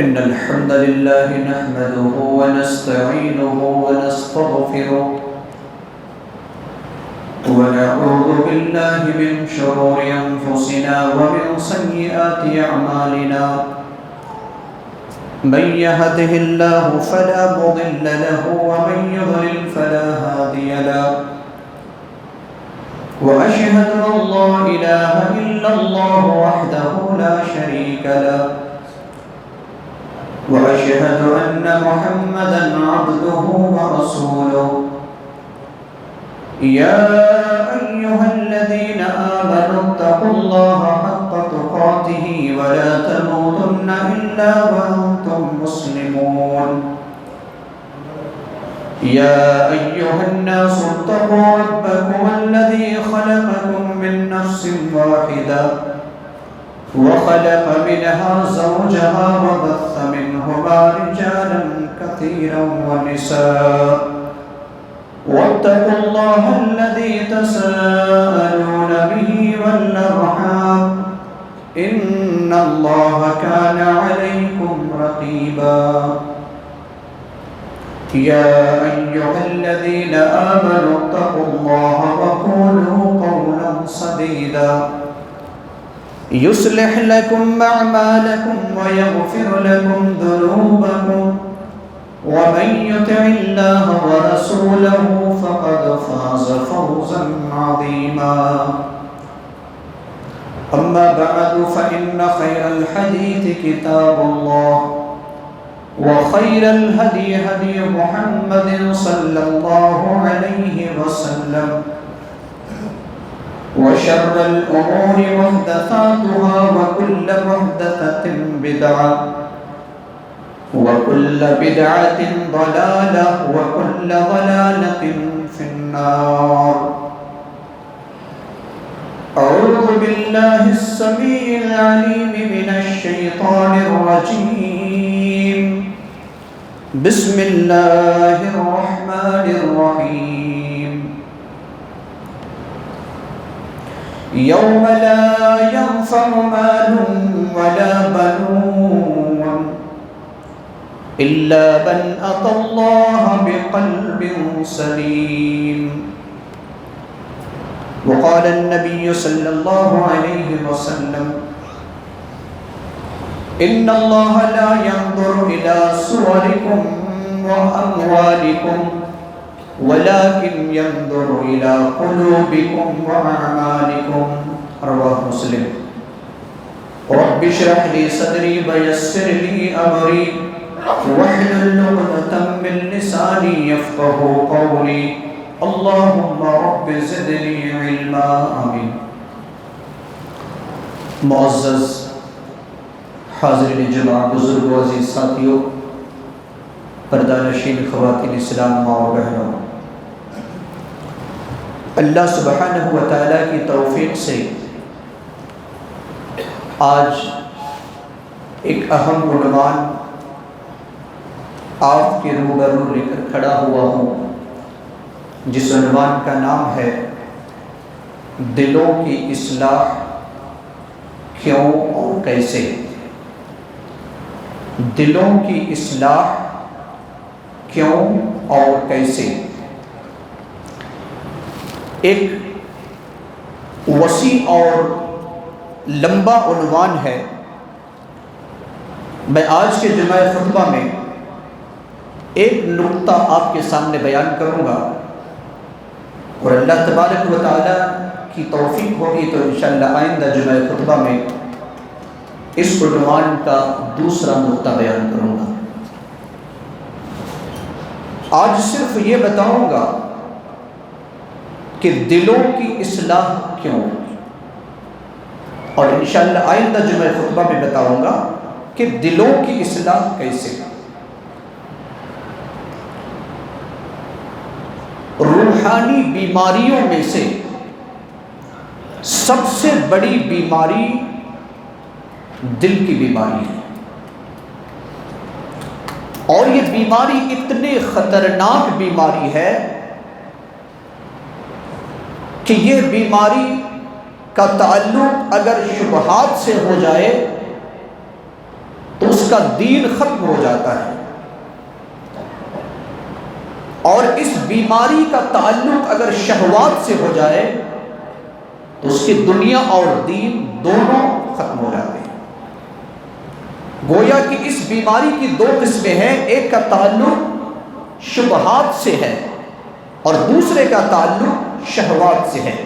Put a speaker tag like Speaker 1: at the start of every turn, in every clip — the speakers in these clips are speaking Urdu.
Speaker 1: إن الحمد لله نحمده ونستعينه ونستغفره ونعوذ بالله من شرور أنفسنا ومن سيئات أعمالنا من يهده الله فلا مضل له ومن يضلل فلا هادي له وأشهد أن لا إله إلا الله وحده لا شريك له وأشهد أن محمدًا عبده ورسوله يا أيها الذين آمنوا اتقوا الله حق تقاته ولا تموتن إلا وأنتم مسلمون يا أيها الناس اتقوا ربكم الذي خلقكم من نفس واحدة وخلق منها زوجها وبث منهما رجالا كثيرا ونساء واتقوا الله الذي تساءلون به والأرحام إن الله كان عليكم رقيبا يا أيها الذين آمنوا اتقوا الله وقولوا قولا سديدا يصلح لكم أعمالكم ويغفر لكم ذنوبكم ومن يطع الله ورسوله فقد فاز فوزا عظيما أما بعد فإن خير الحديث كتاب الله وخير الهدي هدي محمد صلى الله عليه وسلم وشر الأمور محدثاتها وكل محدثة بدعة وكل بدعة ضلالة وكل ضلالة في النار أعوذ بالله السميع العليم من الشيطان الرجيم بسم الله الرحمن الرحيم يوم لا ينفع مال ولا بنون إلا من أتى الله بقلب سليم وقال النبي صلى الله عليه وسلم إن الله لا ينظر إلى صوركم وأموالكم ولكن ينظر إلى قلوبكم وأعمالكم رواه مسلم رب اشرح لي صدري ويسر لي أمري واحلل عقدة من لساني يفقهوا قولي اللهم رب زدني علما آمين. معزز حاضرین جمع بزرگ و عزیز ساتھیوں، پردہ نشین خواتین اسلام ماں و بہنوں، اللہ سبحانہ و تعالیٰ کی توفیق سے آج ایک اہم عنوان آپ کے روبرو لے کر کھڑا ہوا ہوں، جس عنوان کا نام ہے دلوں کی اصلاح کیوں اور کیسے۔ دلوں کی اصلاح کیوں اور کیسے ایک وسیع اور لمبا عنوان ہے۔ میں آج کے جمعہ خطبہ میں ایک نقطہ آپ کے سامنے بیان کروں گا، اور اللہ تبارک و تعالیٰ کی توفیق ہوگی تو انشاءاللہ آئندہ جمعہ خطبہ میں اس عنوان کا دوسرا نقطہ بیان کروں گا۔ آج صرف یہ بتاؤں گا کہ دلوں کی اصلاح کیوں، اور انشاءاللہ آئندہ جمعہ خطبہ میں بتاؤں گا کہ دلوں کی اصلاح کیسے۔ روحانی بیماریوں میں سے سب سے بڑی بیماری دل کی بیماری ہے، اور یہ بیماری اتنی خطرناک بیماری ہے کہ یہ بیماری کا تعلق اگر شبہات سے ہو جائے تو اس اس کا دین ختم ہو جاتا ہے۔ اور اس بیماری کا تعلق اگر شہوات سے ہو جائے تو اس کی دنیا اور دین دونوں ختم ہو جاتے ہیں۔ گویا کہ اس بیماری کی دو قسمیں ہیں، ایک کا تعلق شبہات سے ہے اور دوسرے کا تعلق شہوات سے ہے۔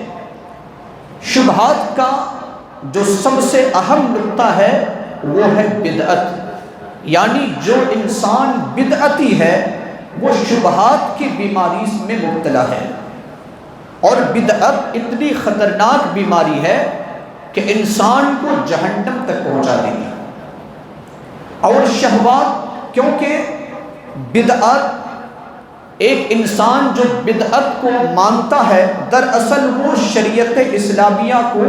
Speaker 1: شبہات کا جو سب سے اہم نقطہ ہے وہ ہے بدعت، یعنی جو انسان بدعتی ہے وہ شبہات کی بیماری میں مبتلا ہے، اور بدعت اتنی خطرناک بیماری ہے کہ انسان کو جہنم تک پہنچا دے گی۔ اور شہوات، کیونکہ بدعت ایک انسان جو بدعت کو مانتا ہے دراصل وہ شریعت اسلامیہ کو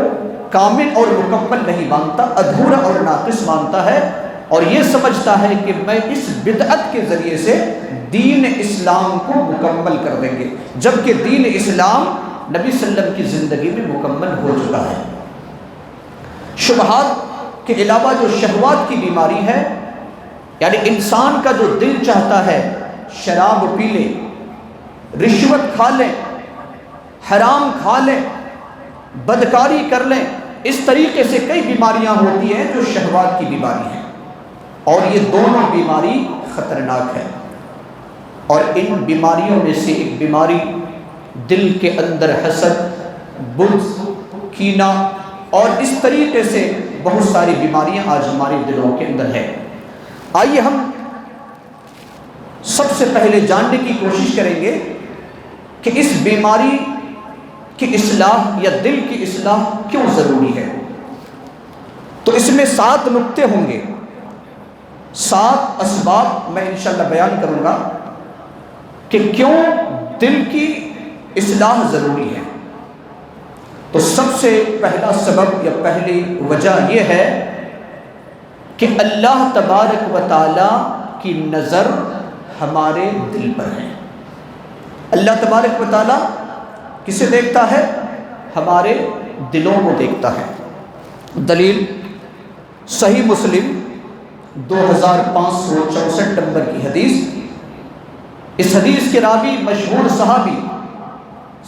Speaker 1: کامل اور مکمل نہیں مانتا، ادھورا اور ناقص مانتا ہے، اور یہ سمجھتا ہے کہ میں اس بدعت کے ذریعے سے دین اسلام کو مکمل کر دیں گے، جبکہ دین اسلام نبی صلی اللہ علیہ وسلم کی زندگی میں مکمل ہو چکا ہے۔ شبہات کے علاوہ جو شہوات کی بیماری ہے، یعنی انسان کا جو دل چاہتا ہے شراب پی لے، رشوت کھا لیں، حرام کھا لیں، بدکاری کر لیں، اس طریقے سے کئی بیماریاں ہوتی ہیں جو شہوات کی بیماری ہے، اور یہ دونوں بیماری خطرناک ہے۔ اور ان بیماریوں میں سے ایک بیماری دل کے اندر حسد، بغض، کینہ اور اس طریقے سے بہت ساری بیماریاں آج ہمارے دلوں کے اندر ہیں۔ آئیے ہم سب سے پہلے جاننے کی کوشش کریں گے کہ اس بیماری کی اصلاح یا دل کی اصلاح کیوں ضروری ہے۔ تو اس میں 7 نقطے ہوں گے، 7 اسباب میں انشاءاللہ بیان کروں گا کہ کیوں دل کی اصلاح ضروری ہے۔ تو سب سے پہلا سبب یا پہلی وجہ یہ ہے کہ اللہ تبارک و تعالی کی نظر ہمارے دل پر ہے۔ اللہ تبارک و تعالی کسے دیکھتا ہے؟ ہمارے دلوں کو دیکھتا ہے۔ دلیل صحیح مسلم 2564 نمبر کی حدیث۔ اس حدیث کے راوی مشہور صحابی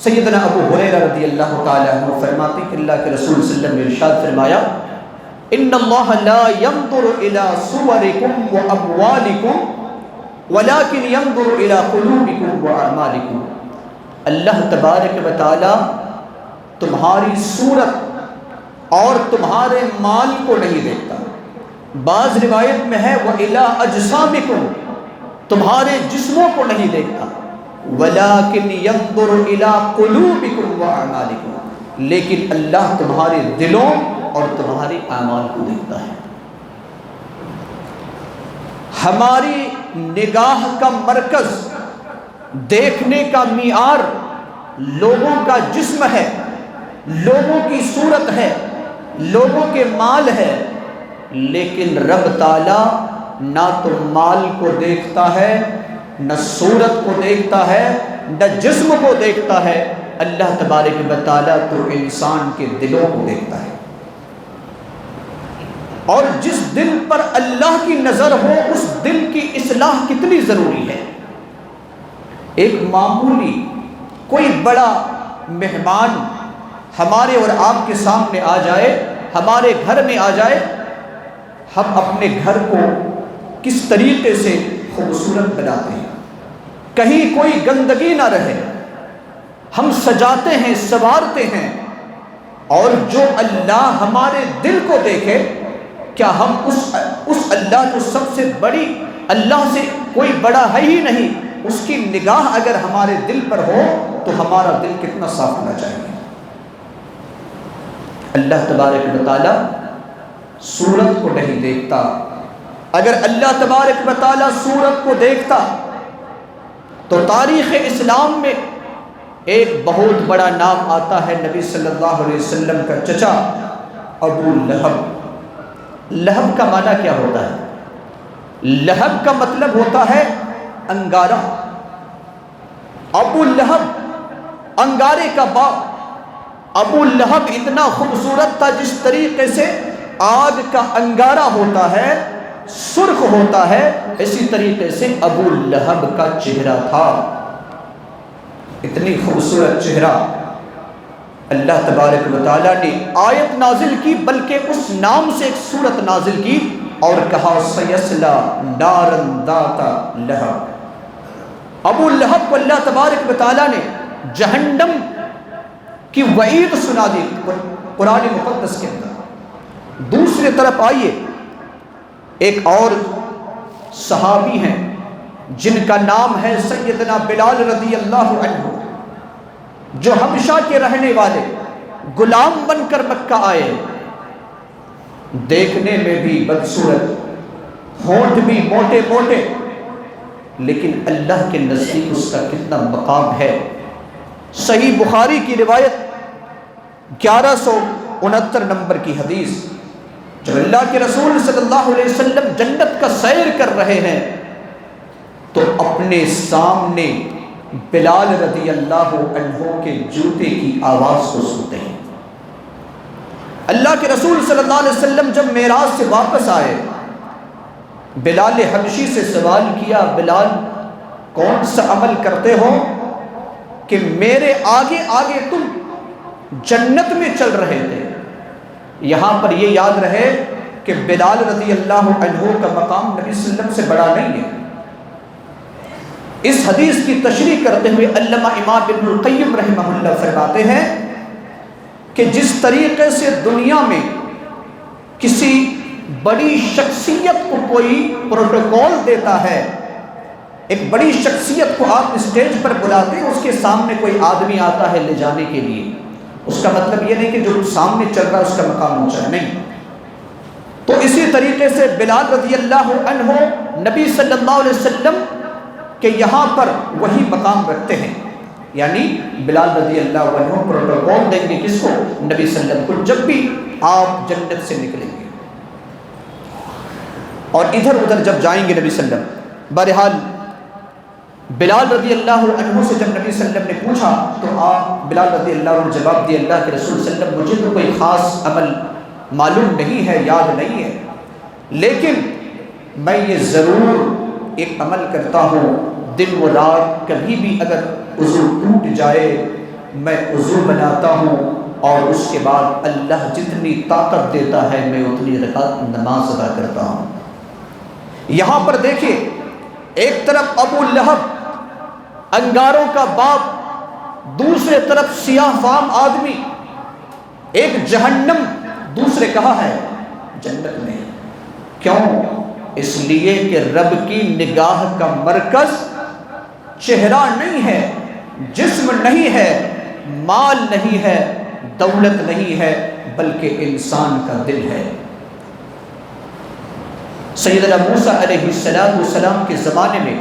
Speaker 1: سیدنا ابو ہریرہ رضی اللہ تعالی عنہ فرماتے کہ اللہ کے رسول صلی اللہ علیہ وسلم نے ارشاد فرمایا، ان اللہ لا ينظر الى صورکم واموالکم ولكن ينظر الى قلوبکم واعمالکم۔ اللہ تبارک و تعالی تمہاری صورت اور تمہارے مال کو نہیں دیکھتا، بعض روایت میں ہے وَإِلَىٰ أَجْسَامِكُمْ، تمہارے جسموں کو نہیں دیکھتا، وَلَٰكِنْ يَنظُرُ إِلَىٰ قُلُوبِكُمْ وَأَعْمَالِكُمْ، لیکن اللہ تمہارے دلوں اور تمہارے اعمال کو دیکھتا ہے۔ ہماری نگاہ کا مرکز، دیکھنے کا معیار لوگوں کا جسم ہے، لوگوں کی صورت ہے، لوگوں کے مال ہے، لیکن رب تعالیٰ نہ تو مال کو دیکھتا ہے، نہ صورت کو دیکھتا ہے، نہ جسم کو دیکھتا ہے۔ اللہ تبارک و تعالیٰ تو انسان کے دلوں کو دیکھتا ہے، اور جس دل پر اللہ کی نظر ہو اس دل کی اصلاح کتنی ضروری ہے۔ ایک معمولی کوئی بڑا مہمان ہمارے اور آپ کے سامنے آ جائے، ہمارے گھر میں آ جائے، ہم اپنے گھر کو کس طریقے سے خوبصورت بناتے ہیں، کہیں کوئی گندگی نہ رہے، ہم سجاتے ہیں، سنوارتے ہیں، اور جو اللہ ہمارے دل کو دیکھے، کیا ہم اس اللہ جو سب سے بڑی، اللہ سے کوئی بڑا ہے ہی نہیں، اس کی نگاہ اگر ہمارے دل پر ہو تو ہمارا دل کتنا صاف ہونا چاہیے۔ اللہ تبارک و تعالیٰ صورت کو نہیں دیکھتا۔ اگر اللہ تبارک و تعالیٰ صورت کو دیکھتا تو تاریخ اسلام میں ایک بہت بڑا نام آتا ہے نبی صلی اللہ علیہ وسلم کا چچا ابو لہب۔ لہب کا معنی کیا ہوتا ہے؟ لہب کا مطلب ہوتا ہے انگارہ۔ ابو لہب انگارے کا باپ۔ ابو لہب اتنا خوبصورت تھا، جس طریقے سے آگ کا انگارہ ہوتا ہے، سرخ ہوتا ہے، اسی طریقے سے ابو لہب کا چہرہ تھا۔ اتنی خوبصورت چہرہ، اللہ تبارک و تعالیٰ نے آیت نازل کی، بلکہ اس نام سے ایک سورت نازل کی اور کہا سیصلی نارا ذات لہب۔ ابو لہب کو اللہ تبارک و تعالیٰ نے جہنم کی وعید سنا دی قرآن مقدس کے اندر۔ دوسری طرف آئیے، ایک اور صحابی ہیں جن کا نام ہے سیدنا بلال رضی اللہ عنہ، جو حبشہ کے رہنے والے، غلام بن کر مکہ آئے، دیکھنے میں بھی بدصورت، ہونٹ بھی موٹے موٹے، لیکن اللہ کے نزدیک اس کا کتنا مقام ہے۔ صحیح بخاری کی روایت 1169 نمبر کی حدیث، جب اللہ کے رسول صلی اللہ علیہ وسلم جنت کا سیر کر رہے ہیں تو اپنے سامنے بلال رضی اللہ عنہ کے جوتے کی آواز کو سنتے ہیں۔ اللہ کے رسول صلی اللہ علیہ وسلم جب معراج سے واپس آئے، بلال حبشی سے سوال کیا، بلال کون سا عمل کرتے ہو کہ میرے آگے آگے تم جنت میں چل رہے تھے؟ یہاں پر یہ یاد رہے کہ بلال رضی اللہ عنہ کا مقام نبی صلی اللہ علیہ وسلم سے بڑا نہیں ہے۔ اس حدیث کی تشریح کرتے ہوئے علامہ امام ابن القیم رحمہ اللہ فرماتے ہیں کہ جس طریقے سے دنیا میں کسی بڑی شخصیت کو کوئی پروٹوکول دیتا ہے، ایک بڑی شخصیت کو آپ اسٹیج پر بلاتے ہیں، اس کے سامنے کوئی آدمی آتا ہے لے جانے کے لیے، اس کا مطلب یہ نہیں کہ جو سامنے چل رہا ہے اس کا مقام اونچا ہے، نہیں۔ تو اسی طریقے سے بلال رضی اللہ عنہ نبی صلی اللہ علیہ وسلم کہ یہاں پر وہی مقام رکھتے ہیں، یعنی بلال رضی اللہ عنہ پروٹوکول دیں گے کس کو؟ نبی صلی اللہ علیہ وسلم کو، جب بھی آپ جنت سے نکلیں گے اور ادھر ادھر جب جائیں گے نبی صلی اللہ علیہ وسلم۔ بہرحال بلال رضی اللہ عنہ سے جب نبی صلی اللہ علیہ وسلم نے پوچھا تو آپ بلال رضی اللہ عنہ جواب دیے، اللہ کے رسول صلی اللہ علیہ وسلم مجھے تو کوئی خاص عمل معلوم نہیں ہے، یاد نہیں ہے، لیکن میں یہ ضرور ایک عمل کرتا ہوں، دن و رات کبھی بھی اگر وضو ٹوٹ جائے میں وضو بناتا ہوں اور اس کے بعد اللہ جتنی طاقت دیتا ہے میں اتنی رکعت نماز ادا کرتا ہوں۔ یہاں پر دیکھیں، ایک طرف ابو لہب انگاروں کا باپ، دوسرے طرف سیاہ فام آدمی، ایک جہنم، دوسرے کہاں ہے؟ جنت میں۔ کیوں؟ اس لیے کہ رب کی نگاہ کا مرکز چہرہ نہیں ہے، جسم نہیں ہے، مال نہیں ہے، دولت نہیں ہے، بلکہ انسان کا دل ہے۔ سیدنا موسیٰ علیہ السلام کے زمانے میں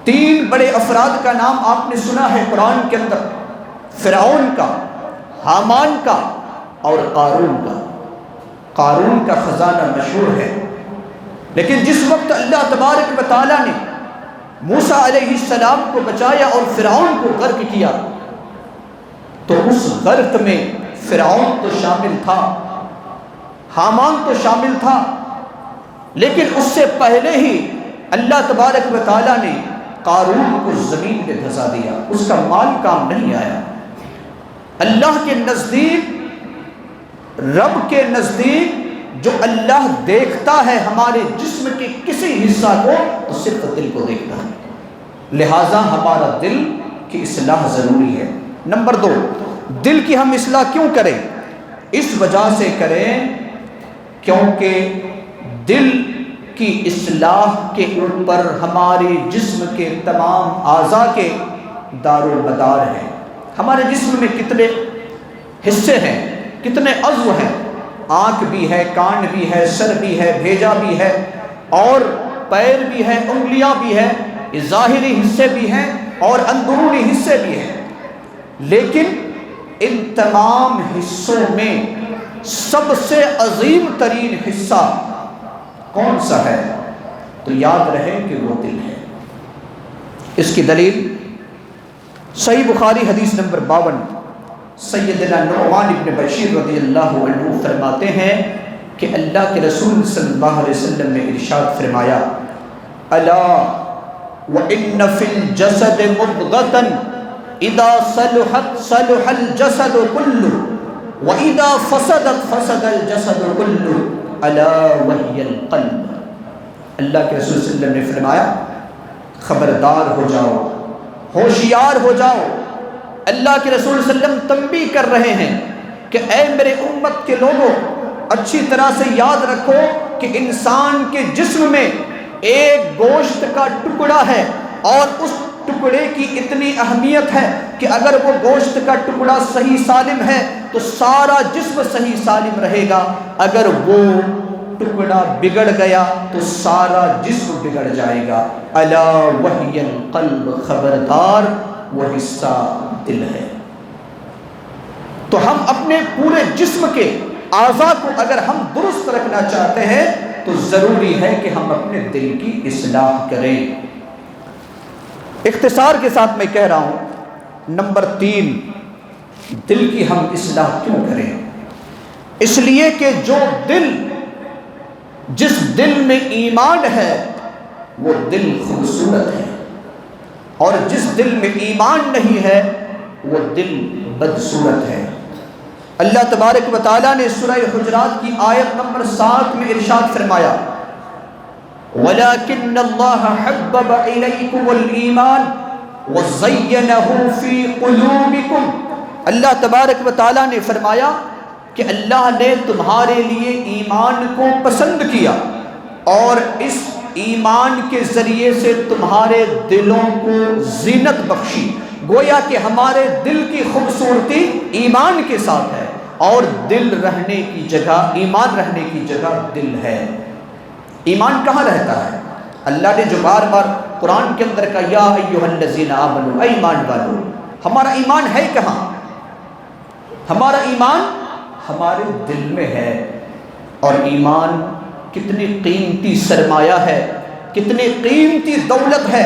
Speaker 1: 3 بڑے افراد کا نام آپ نے سنا ہے قرآن کے اندر، فرعون کا، حامان کا اور قارون کا۔ قارون کا خزانہ مشہور ہے، لیکن جس وقت اللہ تبارک و تعالیٰ نے موسیٰ علیہ السلام کو بچایا اور فرعون کو غرق کیا تو اس غرق میں فرعون تو شامل تھا، حامان تو شامل تھا، لیکن اس سے پہلے ہی اللہ تبارک و تعالیٰ نے قارون کو زمین پہ دھسا دیا، اس کا مال کام نہیں آیا۔ اللہ کے نزدیک، رب کے نزدیک جو اللہ دیکھتا ہے ہمارے جسم کے کسی حصہ کو تو صرف دل کو دیکھتا ہے، لہٰذا ہمارا دل کی اصلاح ضروری ہے۔ نمبر 2، دل کی ہم اصلاح کیوں کریں؟ اس وجہ سے کریں کیونکہ دل کی اصلاح کے اوپر ہمارے جسم کے تمام اعضاء کے دار و مدار ہیں۔ ہمارے جسم میں کتنے حصے ہیں، کتنے عضو ہیں؟ آنکھ بھی ہے، کان بھی ہے، سر بھی ہے، بھیجا بھی ہے، اور پیر بھی ہے، انگلیاں بھی ہے، ظاہری حصے بھی ہیں اور اندرونی حصے بھی ہیں، لیکن ان تمام حصوں میں سب سے عظیم ترین حصہ کون سا ہے؟ تو یاد رہے کہ وہ دل ہے۔ اس کی دلیل صحیح بخاری حدیث نمبر 52، سیدنا نعمان ابن بشیر رضی اللہ عنہ فرماتے ہیں کہ اللہ کے رسول صلی اللہ علیہ وسلم نے ارشاد فرمایا الا وان فی الجسد مضغۃ اذا صلحت صلح الجسد كله واذا فسدت فسد الجسد كله الا وهي القلب. اللہ کے رسول صلی اللہ علیہ وسلم نے فرمایا خبردار ہو جاؤ، ہوشیار ہو جاؤ. اللہ کے رسول صلی اللہ علیہ وسلم تنبیہ کر رہے ہیں کہ اے میرے امت کے لوگوں، اچھی طرح سے یاد رکھو کہ انسان کے جسم میں ایک گوشت کا ٹکڑا ہے اور اس ٹکڑے کی اتنی اہمیت ہے کہ اگر وہ گوشت کا ٹکڑا صحیح سالم ہے تو سارا جسم صحیح سالم رہے گا، اگر وہ ٹکڑا بگڑ گیا تو سارا جسم بگڑ جائے گا. الا وہی القلب، خبردار وہ حصہ دل ہے. تو ہم اپنے پورے جسم کے اعضاء کو اگر ہم درست رکھنا چاہتے ہیں تو ضروری ہے کہ ہم اپنے دل کی اصلاح کریں. اختصار کے ساتھ میں کہہ رہا ہوں، نمبر 3، دل کی ہم اصلاح کیوں کریں؟ اس لیے کہ جس دل میں ایمان ہے وہ دل خوبصورت ہے، اور جس دل میں ایمان نہیں ہے وہ دل بدصورت ہے. اللہ تبارک و تعالیٰ نے سورہ حجرات کی آیت نمبر 7 میں ارشاد فرمایا وَلَكِنَّ اللَّهَ حَبَّبَ إِلَيْكُمُ الْإِيمَانَ وَزَيَّنَهُ فِي قُلُوبِكُمْ. اللہ تبارک و تعالیٰ نے فرمایا کہ اللہ نے تمہارے لیے ایمان کو پسند کیا اور اس ایمان کے ذریعے سے تمہارے دلوں کو زینت بخشی. گویا کہ ہمارے دل کی خوبصورتی ایمان کے ساتھ ہے، اور دل رہنے کی جگہ، ایمان رہنے کی جگہ دل ہے. ایمان کہاں رہتا ہے؟ اللہ نے جو بار بار قرآن کے اندر کہا یا ایھا الذین آمنوا، اے ایمان والو. ہمارا ایمان ہے کہاں؟ ہمارا ایمان ہمارے دل میں ہے. اور ایمان کتنی قیمتی سرمایہ ہے، کتنی قیمتی دولت ہے.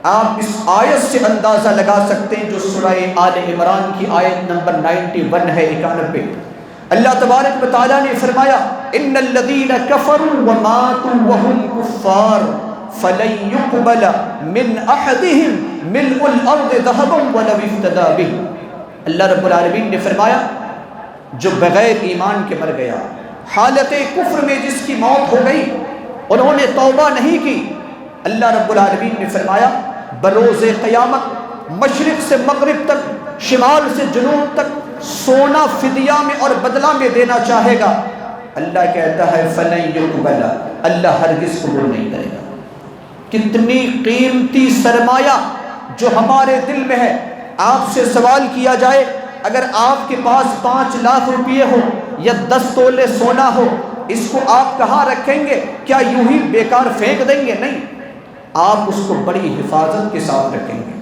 Speaker 1: آپ اس آیت سے اندازہ لگا سکتے ہیں جو سورہ آل عمران کی آیت نمبر 91 ہے، 91. اللہ تبارک و تعالیٰ نے فرمایا ان الذین کفروا وماتوا وهم کفار فلن يقبل من احدهم ملء الارض ذهبا ولو افتدى به. اللہ رب العالمین نے فرمایا جو بغیر ایمان کے مر گیا، حالت کفر میں جس کی موت ہو گئی، انہوں نے توبہ نہیں کی، اللہ رب العالمین نے فرمایا بروز قیامت مشرق سے مغرب تک، شمال سے جنوب تک سونا فدیہ میں اور بدلہ میں دینا چاہے گا. اللہ کہتا ہے فلن یقبل، اللہ ہرگز قبول نہیں کرے گا. کتنی قیمتی سرمایہ جو ہمارے دل میں ہے. آپ سے سوال کیا جائے اگر آپ کے پاس 5 لاکھ روپیے ہو یا 10 تولے سونا ہو، اس کو آپ کہاں رکھیں گے؟ کیا یوں ہی بیکار پھینک دیں گے؟ نہیں، آپ اس کو بڑی حفاظت کے ساتھ رکھیں گے.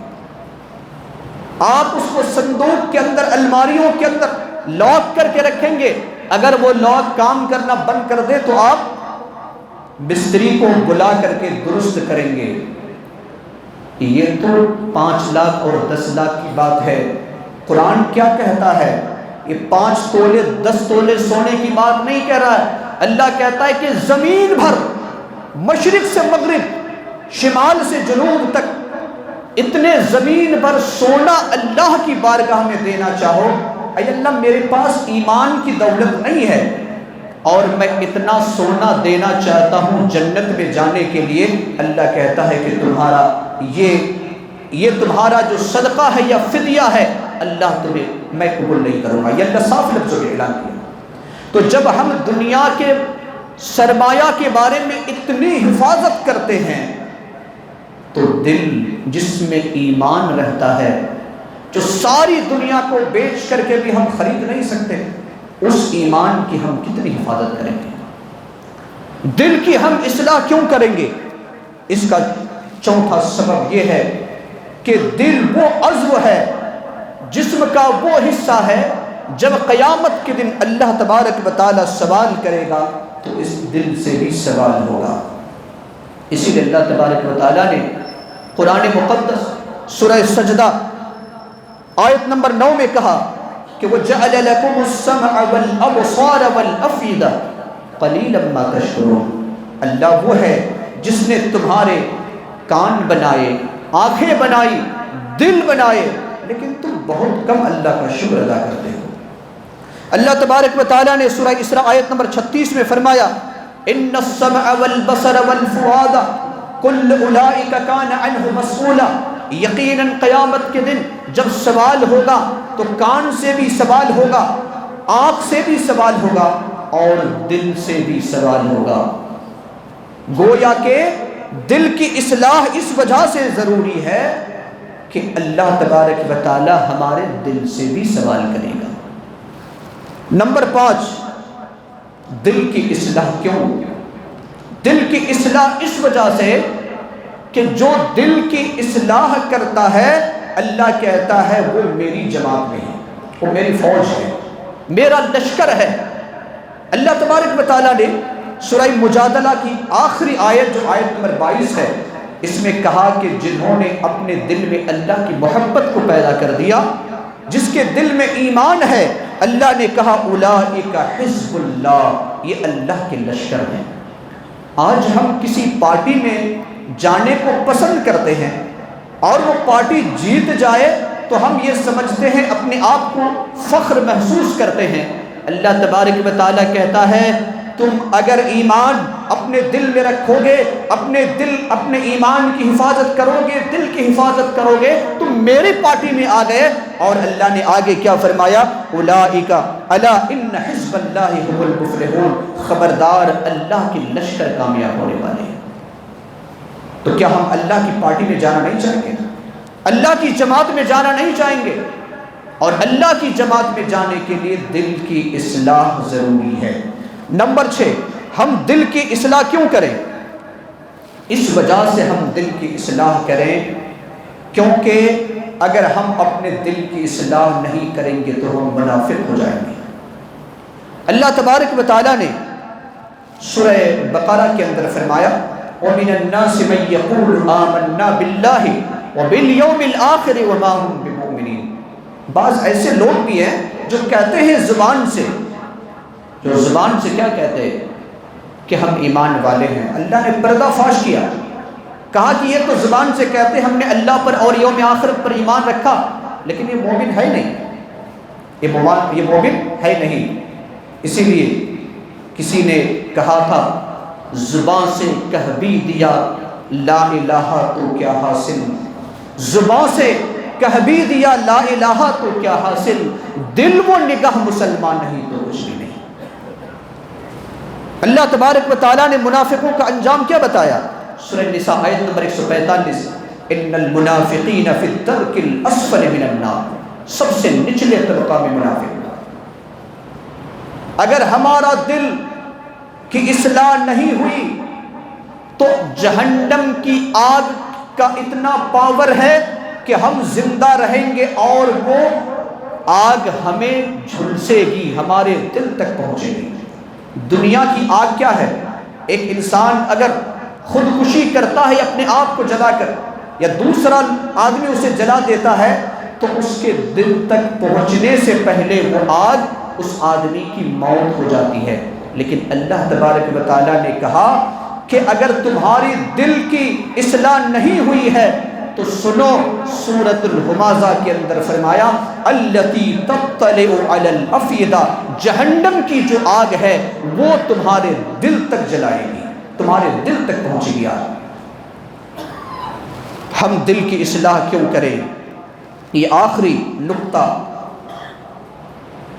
Speaker 1: آپ اس کو صندوق کے اندر، الماریوں کے اندر لاک کر کے رکھیں گے. اگر وہ لاک کام کرنا بند کر دے تو آپ مستری کو بلا کر کے درست کریں گے. یہ تو 5 لاکھ اور 10 لاکھ کی بات ہے. قرآن کیا کہتا ہے؟ یہ 5 تولے 10 تولے سونے کی بات نہیں کہہ رہا ہے. اللہ کہتا ہے کہ زمین بھر، مشرق سے مغرب، شمال سے جنوب تک، اتنے زمین بھر سونا اللہ کی بارگاہ میں دینا چاہو. اے اللہ میرے پاس ایمان کی دولت نہیں ہے اور میں اتنا سونا دینا چاہتا ہوں جنت میں جانے کے لیے. اللہ کہتا ہے کہ تمہارا یہ تمہارا جو صدقہ ہے یا فدیہ ہے، اللہ تمہیں میں قبول نہیں کروں گا. یہ اللہ صاف لفظوں میں اعلان کیا. تو جب ہم دنیا کے سرمایہ کے بارے میں اتنی حفاظت کرتے ہیں تو دل جس میں ایمان رہتا ہے، جو ساری دنیا کو بیچ کر کے بھی ہم خرید نہیں سکتے، اس ایمان کی ہم کتنی حفاظت کریں گے؟ دل کی ہم اصلاح کیوں کریں گے؟ اس کا چوتھا سبب یہ ہے کہ دل وہ عضو ہے، جسم کا وہ حصہ ہے، جب قیامت کے دن اللہ تبارک و تعالی سوال کرے گا تو اس دل سے بھی سوال ہوگا. اسی لیے اللہ تبارک و تعالی نے قرآن مقدس سورہ سجدہ آیت نمبر 9 میں کہا کہ وَجَعَلَ لَكُمُ السَّمْعَ وَالْأَبْصَارَ وَالْأَفْئِدَةَ قلیلا ما تشکرون۔ اللہ وہ ہے جس نے تمہارے کان بنائے، آنکھیں بنائی، دل بنائے، لیکن تم بہت کم اللہ کا شکر ادا کرتے ہو۔ اللہ تبارک و تعالیٰ نے سورہ اسراء آیت نمبر 36 میں فرمایا ان السمع والبصر والفؤاد کل اولئک کان عنہ مسئولا، یقیناً قیامت کے دن جب سوال ہوگا تو کان سے بھی سوال ہوگا، آنکھ سے بھی سوال ہوگا اور دل سے بھی سوال ہوگا۔ گویا کہ دل کی اصلاح اس وجہ سے ضروری ہے کہ اللہ تبارک و تعالی ہمارے دل سے بھی سوال کرے گا۔ نمبر 5، دل کی اصلاح کیوں؟ دل کی اصلاح اس وجہ سے کہ جو دل کی اصلاح کرتا ہے اللہ کہتا ہے وہ میری جماعت میں ہے، وہ میری فوج ہے، میرا لشکر ہے۔ اللہ تبارک و تعالیٰ نے سورہ مجادلہ کی آخری آیت جو آیت نمبر 22 ہے، اس میں کہا کہ جنہوں نے اپنے دل میں اللہ کی محبت کو پیدا کر دیا، جس کے دل میں ایمان ہے، اللہ نے کہا اولئک حزب اللہ، یہ اللہ کے لشکر ہیں۔ آج ہم کسی پارٹی میں جانے کو پسند کرتے ہیں اور وہ پارٹی جیت جائے تو ہم یہ سمجھتے ہیں، اپنے آپ کو فخر محسوس کرتے ہیں۔ اللہ تبارک و تعالیٰ کہتا ہے تم اگر ایمان اپنے دل میں رکھو گے، اپنے ایمان کی حفاظت کرو گے، دل کی حفاظت کرو گے، تم میری پارٹی میں آ گئے۔ اور اللہ نے آگے کیا فرمایا؟ اولئک الا ان حزب اللہ هم المفلحون، خبردار اللہ کے لشکر کامیاب ہونے والے ہیں۔ تو کیا ہم اللہ کی پارٹی میں جانا نہیں چاہیں گے؟ اللہ کی جماعت میں جانا نہیں چاہیں گے؟ اور اللہ کی جماعت میں جانے کے لیے دل کی اصلاح ضروری ہے۔ نمبر 6، ہم دل کی اصلاح کیوں کریں؟ اس وجہ سے ہم دل کی اصلاح کریں کیونکہ اگر ہم اپنے دل کی اصلاح نہیں کریں گے تو ہم منافق ہو جائیں گے۔ اللہ تبارک و تعالیٰ نے سورہ بقرہ کے اندر فرمایا وَمِنَ النَّاسِ مَن يَقُولُ آمَنَّا بِاللَّهِ وَبِالْيَوْمِ الْآخِرِ وَمَا هُمْ بِمُؤْمِنِينَ۔ بعض ایسے لوگ بھی ہیں جو کہتے ہیں زبان سے کیا کہتے ہیں کہ ہم ایمان والے ہیں۔ اللہ نے پردہ فاش کیا، کہا کہ یہ تو زبان سے کہتے ہم نے اللہ پر اور یوم آخرت پر ایمان رکھا، لیکن یہ مومن ہے نہیں، یہ مومن ہے نہیں۔ اسی لیے کسی نے کہا تھا زبان سے کہہ بھی دیا لا الہ تو کیا حاصل، زبان سے کہہ بھی دیا لا الہ تو کیا حاصل، دل و نگاہ مسلمان نہیں تو کچھ بھی نہیں۔ اللہ تبارک و تعالیٰ نے منافقوں کا انجام کیا بتایا؟ سورہ نساء آیت نمبر 145 ان المنافقین فی الدرک الاسفل من النار، سب سے نچلے طبقہ میں منافق۔ اگر ہمارا دل کی اصلاح نہیں ہوئی تو جہنم کی آگ کا اتنا پاور ہے کہ ہم زندہ رہیں گے اور وہ آگ ہمیں جھلسے گی، ہمارے دل تک پہنچے گی۔ دنیا کی آگ کیا ہے؟ ایک انسان اگر خودکشی کرتا ہے اپنے آپ کو جلا کر، یا دوسرا آدمی اسے جلا دیتا ہے تو اس کے دل تک پہنچنے سے پہلے وہ آگ اس آدمی کی موت ہو جاتی ہے۔ لیکن اللہ تبارک و تعالیٰ نے کہا کہ اگر تمہاری دل کی اصلاح نہیں ہوئی ہے تو سنو، سورۃ الہمزہ کے اندر فرمایا التی تطلع علی الافئدہ، جہنم کی جو آگ ہے وہ تمہارے دل تک جلائے گی، تمہارے دل تک پہنچے گی آگ۔ ہم دل کی اصلاح کیوں کریں؟ یہ آخری نقطہ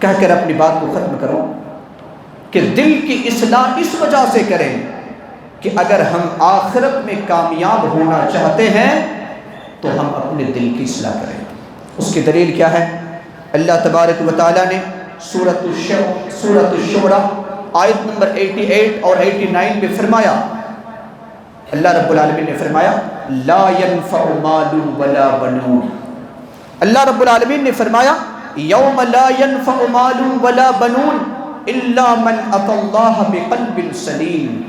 Speaker 1: کہہ کر اپنی بات کو ختم کروں کہ دل کی اصلاح اس وجہ سے کریں کہ اگر ہم آخرت میں کامیاب ہونا چاہتے ہیں تو ہم اپنے دل کی اصلاح کریں۔ اس کی دلیل کیا ہے؟ اللہ تبارک و تعالیٰ نے سورۃ الشورى آیت نمبر 88 اور 89 میں فرمایا، اللہ رب العالمین نے فرمایا لا ينفع مال ولا بنون، اللہ رب العالمین نے فرمایا یوم لا ينفع مال ولا بنون الا من اتى الله بقلب سلیم،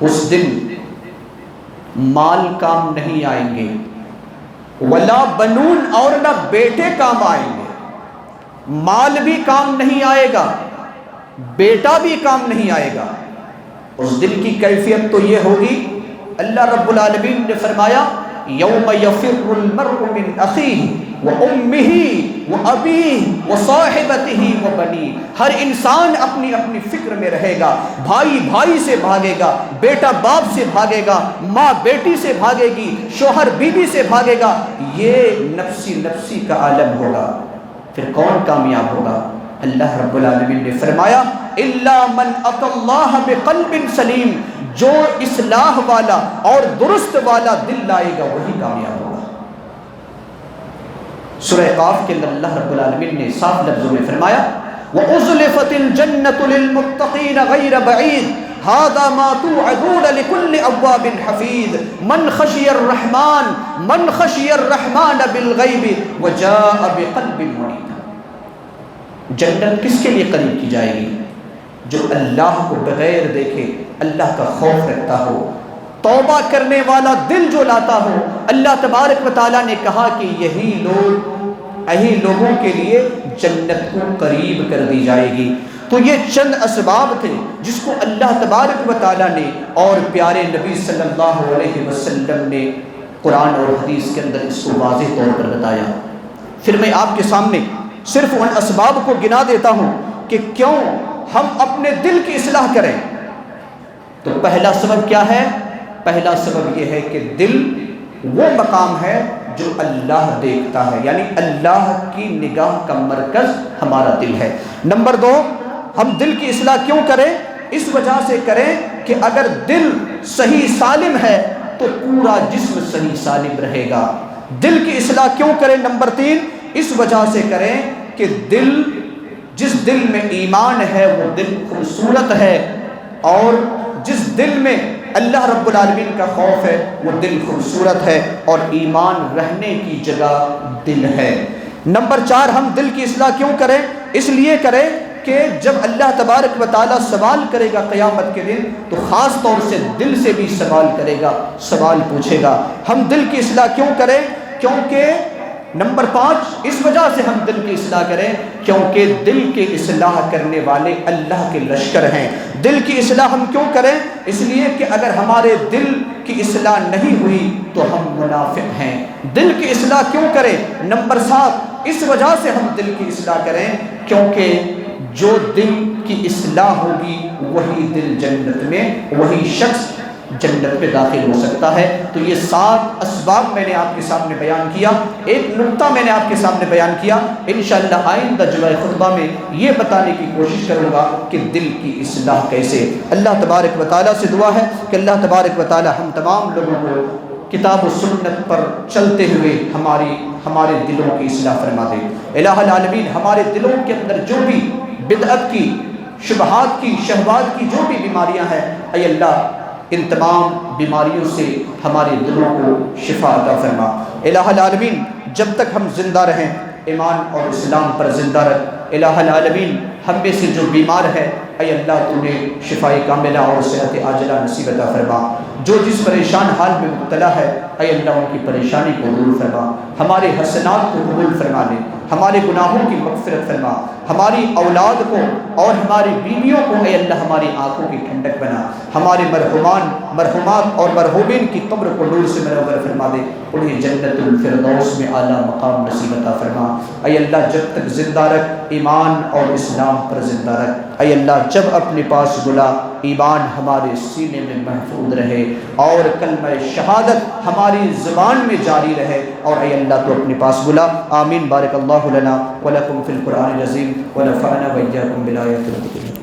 Speaker 1: اس دن مال کام نہیں آئیں گے، ولا بنون اور نہ بیٹے کام آئیں گے، مال بھی کام نہیں آئے گا بیٹا بھی کام نہیں آئے گا۔ اس دن کی کیفیت تو یہ ہوگی، اللہ رب العالمین نے فرمایا یوم یفر المرء من اخیہ وامہ وابیہ وصاحبتہ وبنیہ، ہر انسان اپنی اپنی فکر میں رہے گا، بھائی بھائی سے بھاگے گا، بیٹا باپ سے بھاگے گا، ماں بیٹی سے بھاگے گی، شوہر بیوی سے بھاگے گا، یہ نفسی نفسی کا عالم ہوگا۔ پھر کون کامیاب ہوگا؟ اللہ رب العالمین نے فرمایا الا من اتی اللہ بقلب سلیم، جو اصلاح والا اور درست والا دل لائے گا وہی کامیاب ہوگا۔ سورہ قاف کے اندر اللہ رب العالمین نے صاف لفظوں میں فرمایا وَأُزْلِفَتِ الْجَنَّةُ لِلْمُتَّقِينَ غَيْرَ بَعِيدٍ هَذَا مَا تُوعَدُونَ لِكُلِّ أَوَّابٍ حَفِيظٍ مَنْ خَشِيَ الرَّحْمَنَ بِالْغَيْبِ وَجَاءَ بِقَلْبٍ مُنِيبٍ۔ جنت کس کے لیے قریب کی جائے گی؟ جو اللہ کو بغیر دیکھے اللہ کا خوف رکھتا ہو، توبہ کرنے والا دل جو لاتا ہو۔ اللہ تبارک و تعالیٰ نے کہا کہ یہی لوگوں کے لیے جنت کو قریب کر دی جائے گی۔ تو یہ چند اسباب تھے جس کو اللہ تبارک و تعالیٰ نے اور پیارے نبی صلی اللہ علیہ وسلم نے قرآن اور حدیث کے اندر اس کو واضح طور پر بتایا۔ پھر میں آپ کے سامنے صرف ان اسباب کو گنا دیتا ہوں کہ کیوں ہم اپنے دل کی اصلاح کریں۔ تو پہلا سبب کیا ہے؟ پہلا سبب یہ ہے کہ دل وہ مقام ہے جو اللہ دیکھتا ہے، یعنی اللہ کی نگاہ کا مرکز ہمارا دل ہے۔ نمبر 2، ہم دل کی اصلاح کیوں کریں؟ اس وجہ سے کریں کہ اگر دل صحیح سالم ہے تو پورا جسم صحیح سالم رہے گا۔ دل کی اصلاح کیوں کریں؟ نمبر 3، اس وجہ سے کریں کہ جس دل میں ایمان ہے وہ دل خوبصورت ہے، اور جس دل میں اللہ رب العالمین کا خوف ہے وہ دل خوبصورت ہے، اور ایمان رہنے کی جگہ دل ہے۔ نمبر 4، ہم دل کی اصلاح کیوں کریں؟ اس لیے کریں کہ جب اللہ تبارک و تعالیٰ سوال کرے گا قیامت کے دن تو خاص طور سے دل سے بھی سوال کرے گا، سوال پوچھے گا۔ ہم دل کی اصلاح کیوں کریں؟ کیونکہ نمبر 5، اس وجہ سے ہم دل کی اصلاح کریں کیونکہ دل کی اصلاح کرنے والے اللہ کے لشکر ہیں۔ دل کی اصلاح ہم کیوں کریں؟ اس لیے کہ اگر ہمارے دل کی اصلاح نہیں ہوئی تو ہم منافق ہیں۔ دل کی اصلاح کیوں کریں؟ نمبر 7، اس وجہ سے ہم دل کی اصلاح کریں کیونکہ جو دل کی اصلاح ہوگی وہی دل جنت میں، وہی شخص جنت میں داخل ہو سکتا ہے۔ تو یہ 7 اسباب میں نے آپ کے سامنے بیان کیا، ایک نقطہ میں نے آپ کے سامنے بیان کیا۔ انشاءاللہ آئندہ جمعہ خطبہ میں یہ بتانے کی کوشش کروں گا کہ دل کی اصلاح کیسے۔ اللہ تبارک و تعالیٰ سے دعا ہے کہ اللہ تبارک و تعالیٰ ہم تمام لوگوں کو کتاب و سنت پر چلتے ہوئے ہمارے دلوں کی اصلاح فرما دے۔ الہ العالمین ہمارے دلوں کے اندر جو بھی بدعت کی، شبہات کی، شہوات کی جو بھی بیماریاں ہیں، اے اللہ ان تمام بیماریوں سے ہمارے دلوں کو شفا عطا فرما۔ الہ العالمین جب تک ہم زندہ رہیں ایمان اور اسلام پر زندہ رکھ۔ الہ العالمین ہم میں سے جو بیمار ہے اے اللہ تو انہیں شفائے کاملہ اور صحت عاجلہ نصیب عطا فرما۔ جو جس پریشان حال میں مبتلا ہے اے اللہ ان کی پریشانی کو دور فرما، ہمارے حسنات کو قبول فرما لے، ہمارے گناہوں کی مغفرت فرما، ہماری اولاد کو اور ہماری بیویوں کو اے اللہ ہماری آنکھوں کی ٹھنڈک بنا، ہمارے مرحومات اور مرحومین کی قبر کو نور سے منور فرما دے، انہیں جنت الفردوس میں اعلیٰ مقام نصیب عطا فرما۔ اے اللہ جب تک زندہ رکھ، ایمان اور اسلام پر زندہ رکھ۔ اے اللہ جب اپنے پاس بلا، ایمان ہمارے سینے میں محفوظ رہے اور کلمہ شہادت ہماری زبان میں جاری رہے، اور اے اللہ تو اپنے پاس بلا۔ آمین۔ بارک اللہ لنا ولکم فی القرآن العظیم ونفعنا وإياكم بالآیات الحکیم۔